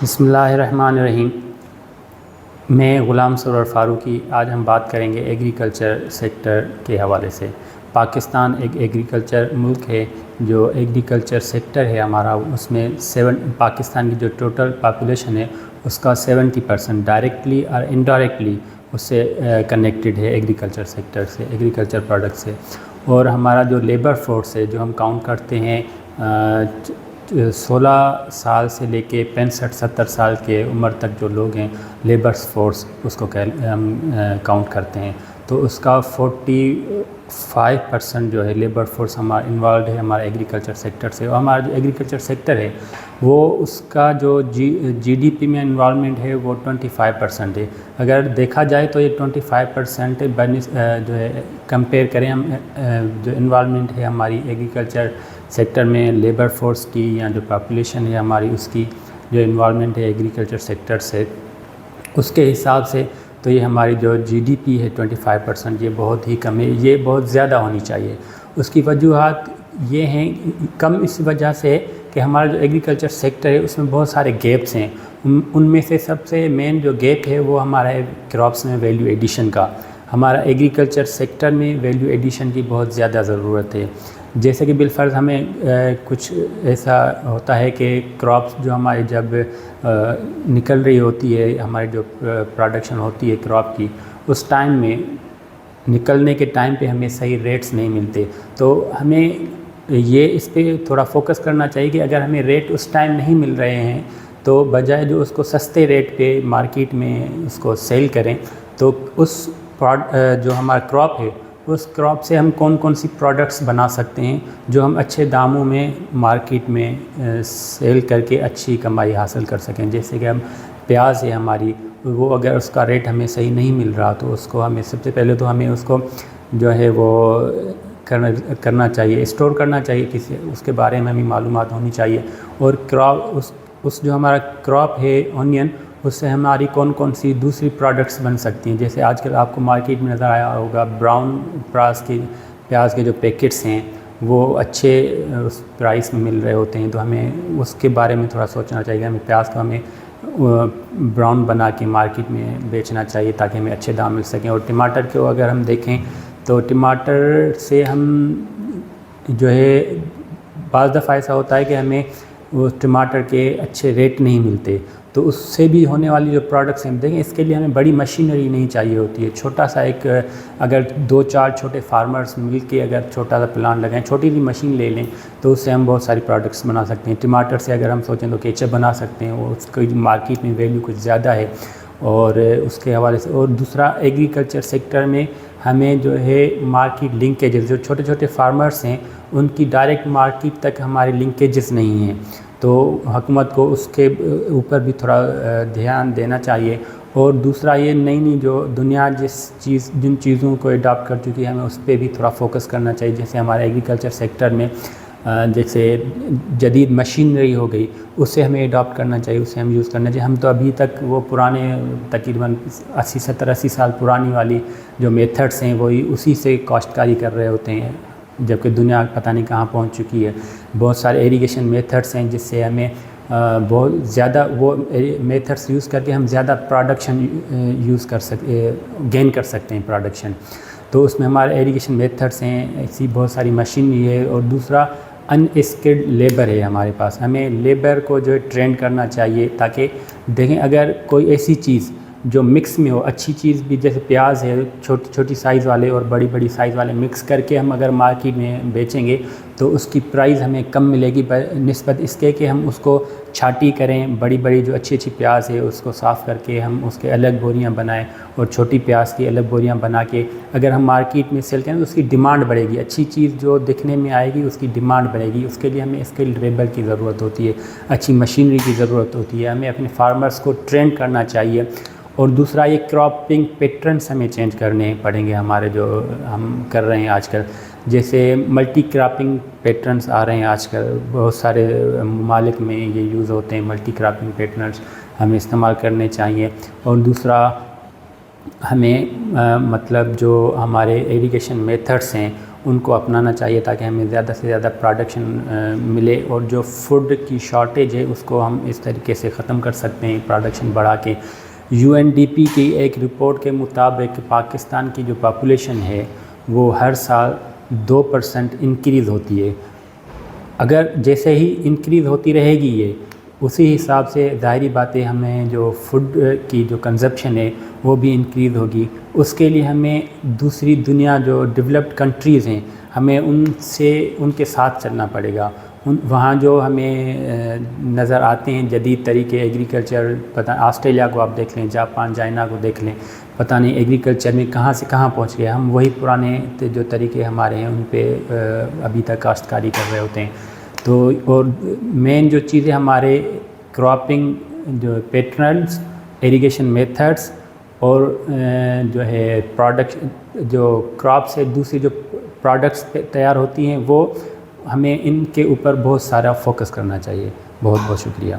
بسم اللہ الرحمن الرحیم۔ میں غلام سرور فاروقی۔ آج ہم بات کریں گے ایگریکلچر سیکٹر کے حوالے سے۔ پاکستان ایک ایگریکلچر ملک ہے۔ جو ایگریکلچر سیکٹر ہے ہمارا، اس میں پاکستان کی جو ٹوٹل پاپولیشن ہے اس کا 70% ڈائریکٹلی اور انڈائریکٹلی اس سے کنیکٹڈ ہے ایگریکلچر سیکٹر سے، ایگریکلچر پروڈکٹ سے۔ اور ہمارا جو لیبر فورس ہے جو ہم کاؤنٹ کرتے ہیں 16 سال سے لے کے 65-70 سال کے عمر تک جو لوگ ہیں، لیبر فورس اس کو ہم کاؤنٹ کرتے ہیں، تو اس کا 45% جو ہے لیبر فورس ہمارا انوالوڈ ہے ہمارا ایگریکلچر سیکٹر سے۔ اور ہمارا جو ایگریکلچر سیکٹر ہے وہ اس کا جو جی ڈی پی میں انوالومنٹ ہے وہ 25% ہے۔ اگر دیکھا جائے تو یہ 25% جو ہے کمپیئر کریں ہم جو انوالومنٹ ہے ہماری ایگریکلچر سیکٹر میں لیبر فورس کی یا جو پاپولیشن ہے ہماری اس کی جو انوالومنٹ ہے ایگریکلچر سیکٹر سے، اس کے حساب سے تو یہ ہماری جو جی ڈی پی ہے 25% یہ بہت ہی کم ہے، یہ بہت زیادہ ہونی چاہیے۔ اس کی وجوہات یہ ہیں، کم اس وجہ سے کہ ہمارا جو ایگریکلچر سیکٹر ہے اس میں بہت سارے گیپس ہیں۔ ان میں سے سب سے مین جو گیپ ہے وہ ہمارا ہے کراپس میں ویلیو ایڈیشن کا۔ ہمارا ایگریکلچر سیکٹر میں ویلیو ایڈیشن کی بہت زیادہ ضرورت ہے۔ جیسے کہ بالفرض ہمیں کچھ ایسا ہوتا ہے کہ کراپس جو ہماری جب نکل رہی ہوتی ہے، ہماری جو پروڈکشن ہوتی ہے کراپ کی، اس ٹائم میں نکلنے کے ٹائم پہ ہمیں صحیح ریٹس نہیں ملتے، تو ہمیں یہ اس پہ تھوڑا فوکس کرنا چاہیے کہ اگر ہمیں ریٹ اس ٹائم نہیں مل رہے ہیں تو بجائے جو اس کو سستے ریٹ پہ مارکیٹ میں اس کو سیل کریں، تو اس جو ہمارا کراپ ہے اس کراپ سے ہم کون کون سی پروڈکٹس بنا سکتے ہیں جو ہم اچھے داموں میں مارکیٹ میں سیل کر کے اچھی کمائی حاصل کر سکیں۔ جیسے کہ ہم پیاز ہے ہماری، وہ اگر اس کا ریٹ ہمیں صحیح نہیں مل رہا تو اس کو ہمیں سب سے پہلے تو ہمیں اس کو جو ہے وہ کرنا چاہیے، اسٹور کرنا چاہیے، اس کے بارے میں ہمیں معلومات ہونی چاہیے۔ اور اس جو ہمارا کراپ ہے اونین، اس سے ہماری کون کون سی دوسری پروڈکٹس بن سکتی ہیں۔ جیسے آج کل آپ کو مارکیٹ میں نظر آیا ہوگا براؤن پیاز کے جو پیکٹس ہیں وہ اچھے اس پرائس میں مل رہے ہوتے ہیں، تو ہمیں اس کے بارے میں تھوڑا سوچنا چاہیے کہ ہمیں پیاز کو ہمیں براؤن بنا کے مارکیٹ میں بیچنا چاہیے تاکہ ہمیں اچھے دام مل سکیں۔ اور ٹماٹر کو اگر ہم دیکھیں تو ٹماٹر سے ہم جو ہے بعض دفعہ ایسا ہوتا ہے کہ ہمیں وہ ٹماٹر کے اچھے ریٹ نہیں ملتے، تو اس سے بھی ہونے والی جو پروڈکٹس ہیں دیکھیں، اس کے لیے ہمیں بڑی مشینری نہیں چاہیے ہوتی ہے۔ چھوٹا سا ایک اگر 2-4 چھوٹے فارمرز مل کے اگر چھوٹا سا پلانٹ لگائیں، چھوٹی سی مشین لے لیں تو اس سے ہم بہت ساری پروڈکٹس بنا سکتے ہیں۔ ٹماٹر سے اگر ہم سوچیں تو کیچپ بنا سکتے ہیں، وہ اس کی مارکیٹ میں ویلیو کچھ زیادہ ہے۔ اور اس کے حوالے سے اور دوسرا ایگریکلچر سیکٹر میں ہمیں جو ہے مارکیٹ لنکیجز، جو چھوٹے چھوٹے فارمرز ہیں ان کی ڈائریکٹ مارکیٹ تک ہمارے لنکیجز نہیں ہیں، تو حکومت کو اس کے اوپر بھی تھوڑا دھیان دینا چاہیے۔ اور دوسرا یہ نئی جو دنیا جن چیزوں کو اڈاپٹ کر چکی ہے ہمیں اس پہ بھی تھوڑا فوکس کرنا چاہیے۔ جیسے ہمارے ایگریکلچر سیکٹر میں جیسے جدید مشینری ہو گئی، اسے ہمیں اڈاپٹ کرنا چاہیے، اسے ہم یوز کرنا چاہیے۔ ہم تو ابھی تک وہ پرانے تقریباً 70-80 سال پرانی والی جو میتھڈس ہیں وہی اسی سے کاشتکاری کر رہے ہوتے ہیں، جبکہ دنیا پتہ نہیں کہاں پہنچ چکی ہے۔ بہت سارے ایریگیشن میتھڈس ہیں جس سے ہمیں بہت زیادہ وہ میتھڈس یوز کر کے ہم زیادہ پروڈکشن گین کر سکتے ہیں پروڈکشن، تو اس میں ہمارے ایریگیشن میتھڈس ہیں، ایسی بہت ساری مشینری ہے۔ اور دوسرا ان اسکلڈ لیبر ہے ہمارے پاس، ہمیں لیبر کو جو ہے ٹرین کرنا چاہیے تاکہ دیکھیں اگر کوئی ایسی چیز جو مکس میں ہو، اچھی چیز بھی جیسے پیاز ہے، چھوٹی سائز والے اور بڑی سائز والے مکس کر کے ہم اگر مارکیٹ میں بیچیں گے تو اس کی پرائز ہمیں کم ملے گی نسبت اس کے کہ ہم اس کو چھاٹی کریں، بڑی جو اچھی پیاز ہے اس کو صاف کر کے ہم اس کے الگ بوریاں بنائیں اور چھوٹی پیاز کی الگ بوریاں بنا کے اگر ہم مارکیٹ میں سیل کریں تو اس کی ڈیمانڈ بڑھے گی، اچھی چیز جو دکھنے میں آئے گی اس کی ڈیمانڈ بڑھے گی۔ اس کے لیے ہمیں اسکلڈ لیبر کی ضرورت ہوتی ہے، اچھی مشینری کی ضرورت ہوتی ہے، ہمیں اپنے فارمرز کو ٹرین کرنا چاہیے۔ اور دوسرا یہ کراپنگ پیٹرنس ہمیں چینج کرنے پڑیں گے ہمارے جو ہم کر رہے ہیں آج کل، جیسے ملٹی کراپنگ پیٹرنس آ رہے ہیں آج کل، بہت سارے ممالک میں یہ یوز ہوتے ہیں، ملٹی کراپنگ پیٹرنس ہمیں استعمال کرنے چاہیے۔ اور دوسرا ہمیں مطلب جو ہمارے ایریگیشن میتھڈس ہیں ان کو اپنانا چاہیے تاکہ ہمیں زیادہ سے زیادہ پروڈکشن ملے، اور جو فوڈ کی شارٹیج ہے اس کو ہم اس طریقے سے ختم کر سکتے ہیں پروڈکشن بڑھا کے۔ UNDP کی ایک رپورٹ کے مطابق پاکستان کی جو پاپولیشن ہے وہ ہر سال 2% انکریز ہوتی ہے۔ اگر جیسے ہی انکریز ہوتی رہے گی یہ، اسی حساب سے ظاہری بات ہے ہمیں جو فوڈ کی جو کنزپشن ہے وہ بھی انکریز ہوگی۔ اس کے لیے ہمیں دوسری دنیا جو ڈیولپڈ کنٹریز ہیں ہمیں ان کے ساتھ چلنا پڑے گا۔ وہاں جو ہمیں نظر آتے ہیں جدید طریقے ایگریکلچر، آسٹریلیا کو آپ دیکھ لیں، جاپان، چائنا کو دیکھ لیں، پتہ نہیں ایگریکلچر میں کہاں سے کہاں پہنچ گئے۔ ہم وہی پرانے جو طریقے ہمارے ہیں ان پہ ابھی تک کاشتکاری کر رہے ہوتے ہیں۔ تو اور مین جو چیزیں ہمارے کراپنگ جو پیٹرنز، ایریگیشن میتھڈس، اور جو ہے پروڈکٹ جو کراپ سے دوسری جو پروڈکٹس تیار ہوتی ہیں وہ ہمیں ان کے اوپر بہت سارا فوکس کرنا چاہیے۔ بہت بہت شکریہ۔